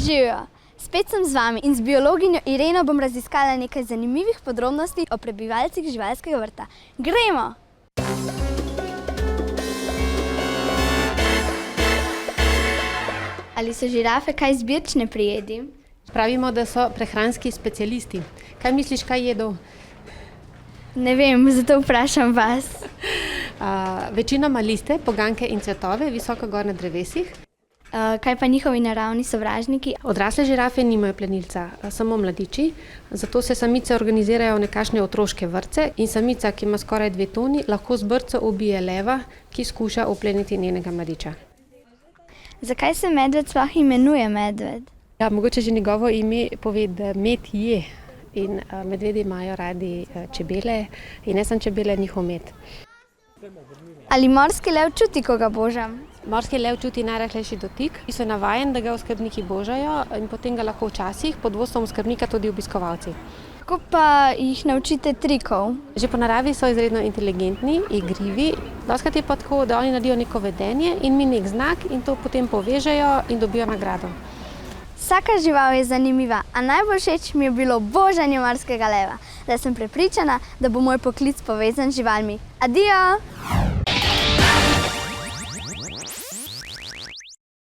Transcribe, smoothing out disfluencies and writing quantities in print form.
Živijo! Spet sem z vami in z biologinjo Ireno bom raziskala nekaj zanimivih podrobnosti o prebivalcih živalskega vrta. Gremo! Ali so žirafe kaj izbirčne pri jedi? Pravimo, da so prehranski specialisti. Kaj misliš, kaj jedo? Ne vem, zato vprašam vas. Večinoma liste, poganke in cvetove, visoko gor na drevesih. Kaj pa njihovi naravni sovražniki? Odrasle žirafe nimajo plenilca, samo mladiči, zato se samice organizirajo v nekakšne otroške vrtce in samica, ki ima skoraj 2 toni, lahko z brco ubije leva, ki skuša opleniti njenega mladiča. Zakaj se medved sploh imenuje medved? Ja, mogoče že njegovo ime pove, da med je in medvedi imajo radi čebele in ne samo čebele, njihov med. Ali morski lev čuti, ko ga božam? Morski lev čuti najrahlejši dotik, ki so navajeni, da ga oskrbniki božajo in potem ga lahko včasih pod vodstvom oskrbnika tudi obiskovalci. Kako pa jih naučite trikov? Že po naravi so izredno inteligentni, igrivi, dostikrat je pa tako, da oni naredijo neko vedenje in mi nek znak in to potem povežejo in dobijo nagrado. Vsaka žival je zanimiva, a najbolj všeč mi je bilo božanje morskega leva. Zdaj sem prepričana, da bo moj poklic povezan z živalmi. Adijo!